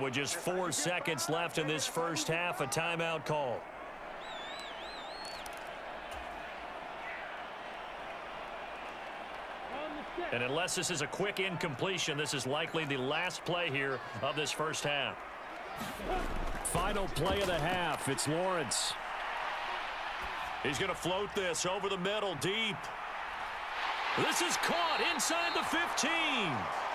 And with just 4 seconds left in this first half, a timeout call. And unless this is a quick incompletion, this is likely the last play here of this first half. Final play of the half. It's Lawrence. He's going to float this over the middle, deep. This is caught inside the 15.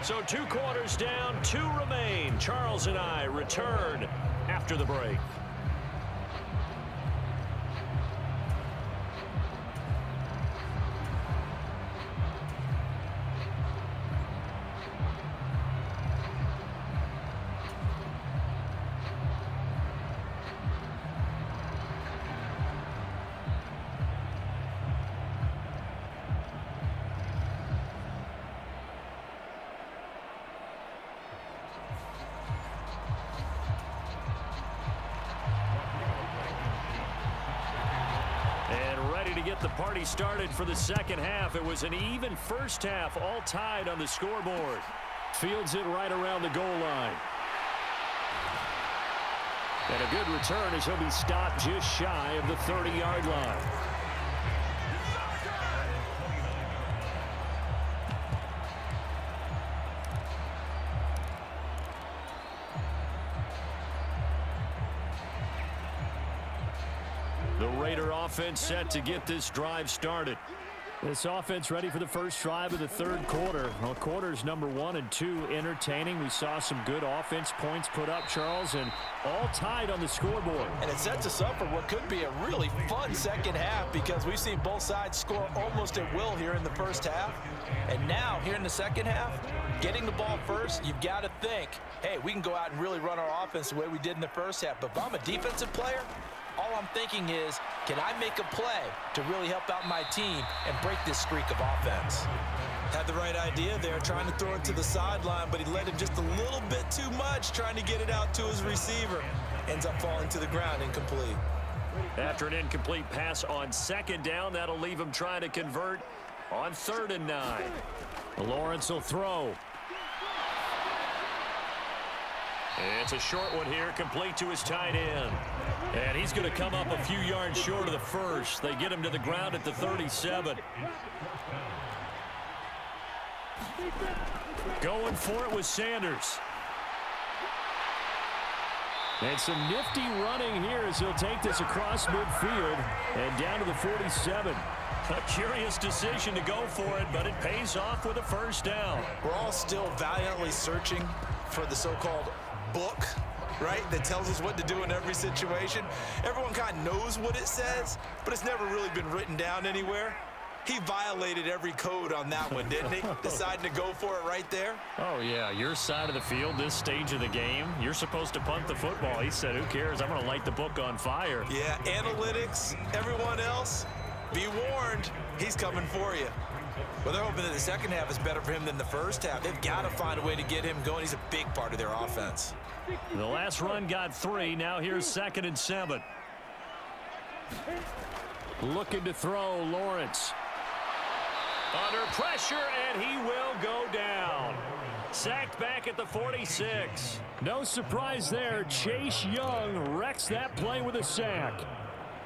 So 2 quarters down, 2 remain. Charles and I return after the break. Get the party started for the second half. It was an even first half, all tied on the scoreboard. Fields it right around the goal line. And a good return as he'll be stopped just shy of the 30-yard line. The Raider offense set to get this drive started. This offense ready for the first drive of the third quarter. Well, quarters number 1 and 2 entertaining. We saw some good offense points put up, Charles, and all tied on the scoreboard. And it sets us up for what could be a really fun second half because we've seen both sides score almost at will here in the first half. And now, here in the second half, getting the ball first, you've got to think, hey, we can go out and really run our offense the way we did in the first half. But if I'm a defensive player, all I'm thinking is, can I make a play to really help out my team and break this streak of offense? Had the right idea there, trying to throw it to the sideline, but he led him just a little bit too much, trying to get it out to his receiver. Ends up falling to the ground, incomplete. After an incomplete pass on second down, that'll leave him trying to convert on 3rd and 9. Lawrence will throw. It's a short one here, complete to his tight end. And he's going to come up a few yards short of the first. They get him to the ground at the 37. Going for it with Sanders. And some nifty running here as he'll take this across midfield and down to the 47. A curious decision to go for it, but it pays off with a first down. We're all still valiantly searching for the so-called book, right, that tells us what to do in every situation. Everyone kind of knows what it says, but it's never really been written down anywhere. He violated every code on that one, didn't he? Deciding to go for it right there. Oh, yeah, your side of the field, this stage of the game, you're supposed to punt the football. He said, who cares? I'm going to light the book on fire. Yeah, analytics, everyone else, be warned, he's coming for you. Well, they're hoping that the second half is better for him than the first half. They've got to find a way to get him going. He's a big part of their offense. The last run got 3. Now here's 2nd and 7. Looking to throw, Lawrence. Under pressure, and he will go down. Sacked back at the 46. No surprise there. Chase Young wrecks that play with a sack.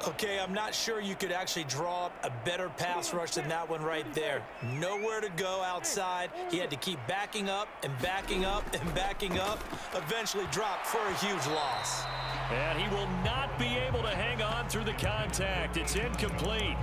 Okay, I'm not sure you could actually draw up a better pass rush than that one right there. Nowhere to go outside. He had to keep backing up and backing up and backing up. Eventually dropped for a huge loss. And he will not be able to hang on through the contact. It's incomplete.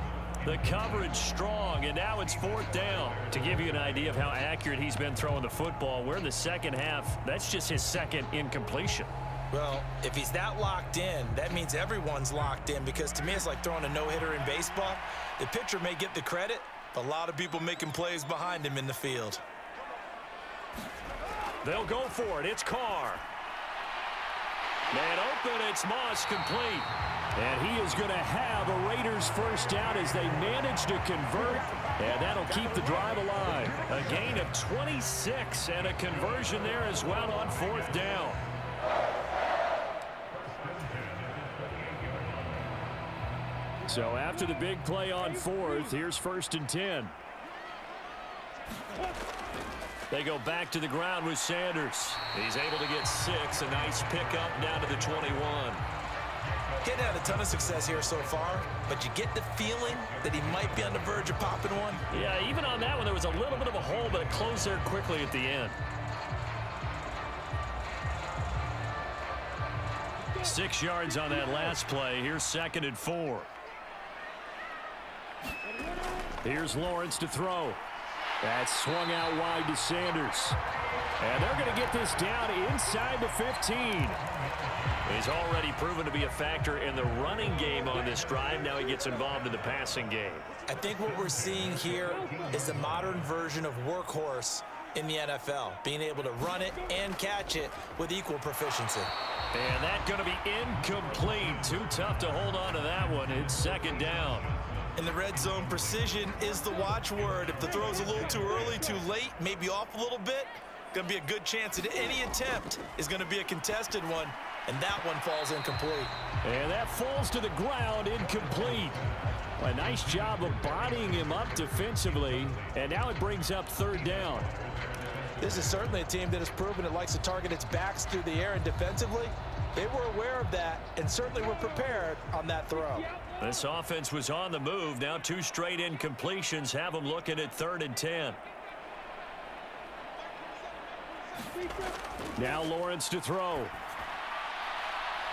The coverage strong, and now it's 4th down. To give you an idea of how accurate he's been throwing the football, we're in the second half. That's just his 2nd incompletion. Well, if he's that locked in, that means everyone's locked in, because to me it's like throwing a no-hitter in baseball. The pitcher may get the credit, but a lot of people making plays behind him in the field. They'll go for it. It's Carr. Man open, it's Moss, complete. And he is going to have a Raiders first down as they manage to convert, and that'll keep the drive alive. A gain of 26 and a conversion there as well on 4th down. So after the big play on fourth, here's 1st and 10. They go back to the ground with Sanders. He's able to get 6. A nice pickup down to the 21. Getting had a ton of success here so far, but you get the feeling that he might be on the verge of popping one. Yeah, even on that one, there was a little bit of a hole, but it closed there quickly at the end. 6 yards on that last play. Here's 2nd and 4. Here's Lawrence to throw. That's swung out wide to Sanders. And they're going to get this down inside the 15. He's already proven to be a factor in the running game on this drive. Now he gets involved in the passing game. I think what we're seeing here is the modern version of workhorse in the NFL, being able to run it and catch it with equal proficiency. And that's going to be incomplete. Too tough to hold on to that one. It's 2nd down. In the red zone, precision is the watchword. If the throw's a little too early, too late, maybe off a little bit, going to be a good chance that any attempt is going to be a contested one, and that one falls incomplete. And that falls to the ground, incomplete. A nice job of bodying him up defensively, and now it brings up 3rd down. This is certainly a team that has proven it likes to target its backs through the air, and defensively, they were aware of that and certainly were prepared on that throw. This offense was on the move. Now 2 straight incompletions have them looking at 3rd and 10. Now Lawrence to throw. And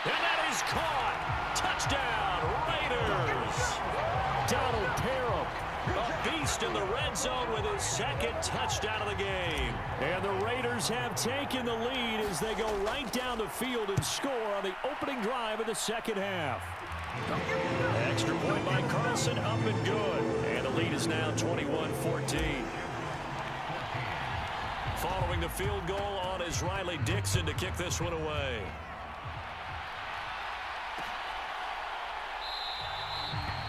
that is caught. Touchdown, Raiders. Donald Parham, a beast in the red zone with his 2nd touchdown of the game. And the Raiders have taken the lead as they go right down the field and score on the opening drive of the 2nd half. Extra point by Carlson, up and good. And the lead is now 21-14. Following the field goal on is Riley Dixon to kick this one away.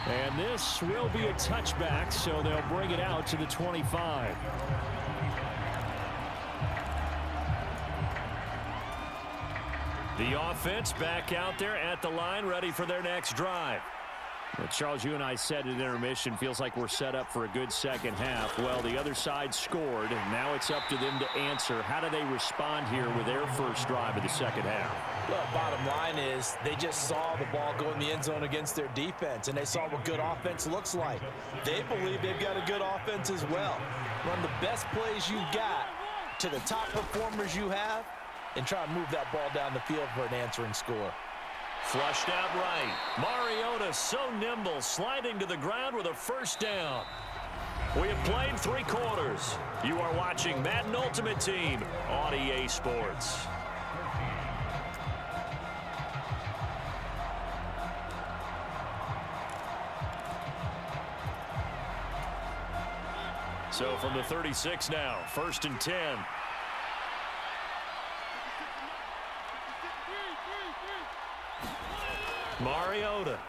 And this will be a touchback, so they'll bring it out to the 25. The offense back out there at the line, ready for their next drive. Well, Charles, you and I said at intermission, feels like we're set up for a good 2nd half. Well, the other side scored, and now it's up to them to answer. How do they respond here with their first drive of the 2nd half? Well, bottom line is they just saw the ball go in the end zone against their defense, and they saw what good offense looks like. They believe they've got a good offense as well. Run the best plays you've got to the top performers you have, and try to move that ball down the field for an answering score. Flushed out right. Mariota so nimble, sliding to the ground with a 1st down. We have played 3 quarters. You are watching Madden Ultimate Team on EA Sports. So from the 36 now, 1st and 10. Mariota.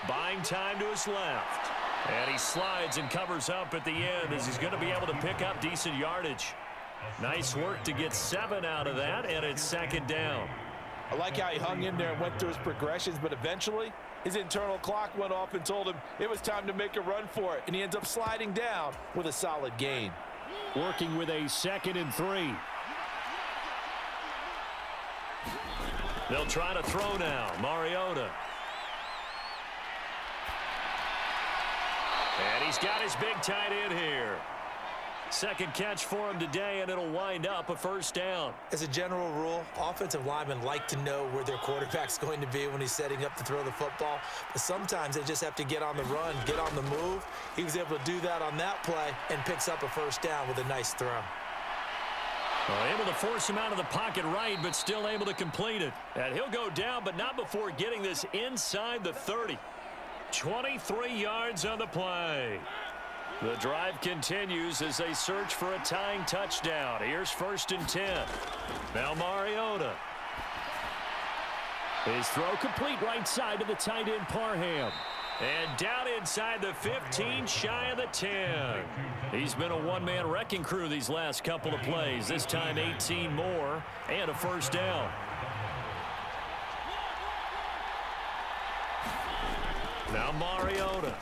Buying time to his left. And he slides and covers up at the end as he's going to be able to pick up decent yardage. Nice work to get 7 out of that, and it's 2nd down. I like how he hung in there and went through his progressions, but eventually his internal clock went off and told him it was time to make a run for it, and he ends up sliding down with a solid gain. Working with a 2nd and 3. They'll try to throw now. Mariota. And he's got his big tight end here. 2nd catch for him today, and it'll wind up a 1st down. As a general rule, offensive linemen like to know where their quarterback's going to be when he's setting up to throw the football. But sometimes they just have to get on the run, get on the move. He was able to do that on that play and picks up a 1st down with a nice throw. Well, able to force him out of the pocket right, but still able to complete it. And he'll go down, but not before getting this inside the 30. 23 yards on the play. The drive continues as they search for a tying touchdown. Here's 1st and 10. Now Mariota. His throw complete right side to the tight end Parham. And down inside the 15, shy of the 10. He's been a one-man wrecking crew these last couple of plays. This time 18 more and a 1st down. Now Mariota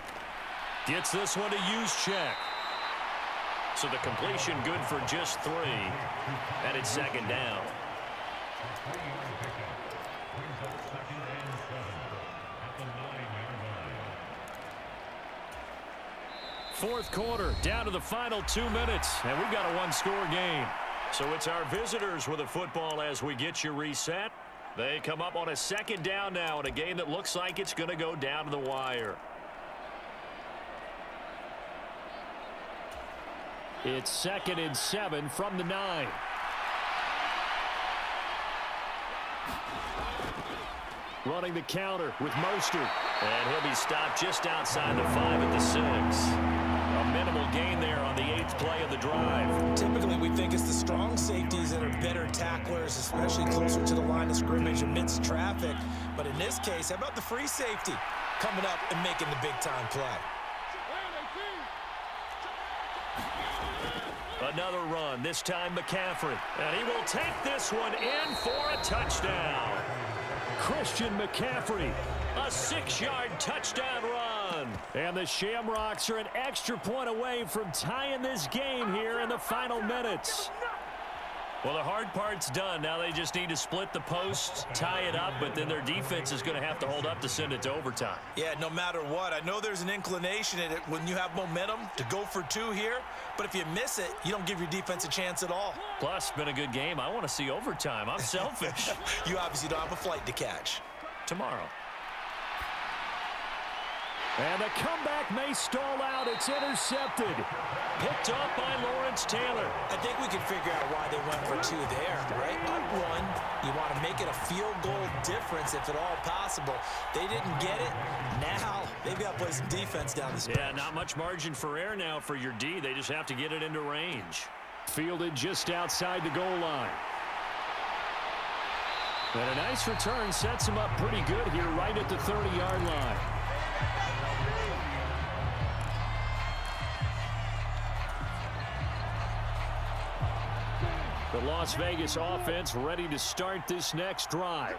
gets this one to Juszczyk. So the completion good for just 3. And it's second down. Fourth quarter, down to the final 2 minutes, and we've got a one-score game. So it's our visitors with the football as we get you reset. They come up on a second down now in a game that looks like it's going to go down to the wire. It's 2nd and 7 from the 9. Running the counter with Mostert. And he'll be stopped just outside the 5 at the 6. A minimal gain there on the 8th play of the drive. Typically, we think it's the strong safeties that are better tacklers, especially closer to the line of scrimmage amidst traffic. But in this case, how about the free safety coming up and making the big-time play? Another run, this time McCaffrey. And he will take this one in for a touchdown. Christian McCaffrey, a 6-yard touchdown run. And the Shamrocks are an extra point away from tying this game here in the final minutes. Well, the hard part's done. Now they just need to split the post, tie it up, but then their defense is going to have to hold up to send it to overtime. Yeah, no matter what. I know there's an inclination in it when you have momentum to go for 2 here, but if you miss it, you don't give your defense a chance at all. Plus, been a good game. I want to see overtime. I'm selfish. You obviously don't have a flight to catch. Tomorrow. And the comeback may stall out. It's intercepted. Picked up by Lawrence Taylor. I think we can figure out why they went for 2 there, right? Up 1, you want to make it a field goal difference if at all possible. They didn't get it. Now they've got to play some defense down the stretch. Yeah, not much margin for error now for your D. They just have to get it into range. Fielded just outside the goal line. And a nice return sets him up pretty good here right at the 30-yard line. The Las Vegas offense ready to start this next drive.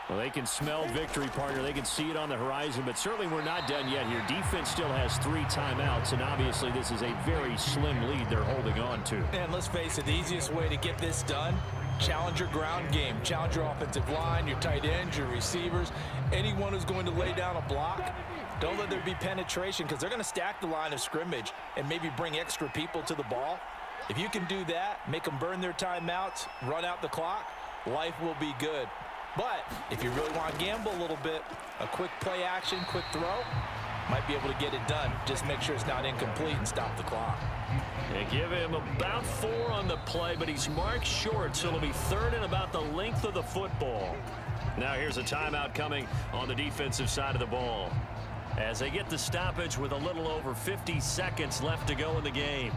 Well, they can smell victory, partner. They can see it on the horizon, but certainly we're not done yet here. Defense still has 3 timeouts, and obviously this is a very slim lead they're holding on to. And let's face it, the easiest way to get this done, challenge your ground game. Challenge your offensive line, your tight ends, your receivers, anyone who's going to lay down a block. Don't let there be penetration because they're going to stack the line of scrimmage and maybe bring extra people to the ball. If you can do that, make them burn their timeouts, run out the clock, life will be good. But if you really want to gamble a little bit, a quick play action, quick throw, might be able to get it done. Just make sure it's not incomplete and stop the clock. They give him about 4 on the play, but he's marked short, so it'll be 3rd and about the length of the football. Now here's a timeout coming on the defensive side of the ball as they get the stoppage with a little over 50 seconds left to go in the game.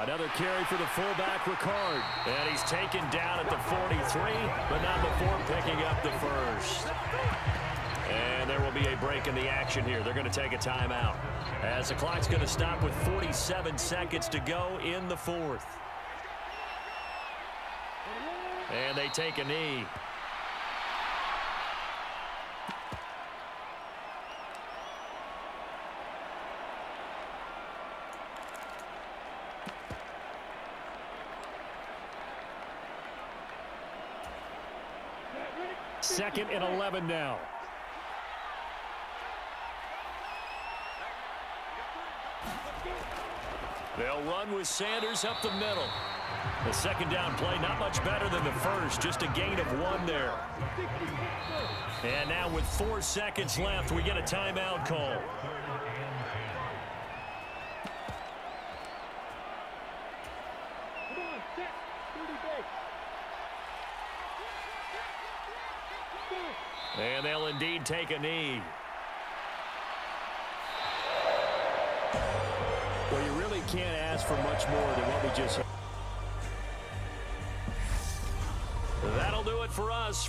Another carry for the fullback, Ricard. And he's taken down at the 43, but not before picking up the first. And there will be a break in the action here. They're going to take a timeout as the clock's going to stop with 47 seconds to go in the 4th. And they take a knee. Second and 11 now. They'll run with Sanders up the middle. The second down play, not much better than the first, just a gain of 1 there. And now with 4 seconds left, we get a timeout call. And they'll indeed take a knee. Well, you really can't ask for much more than what we just had. That'll do it for us.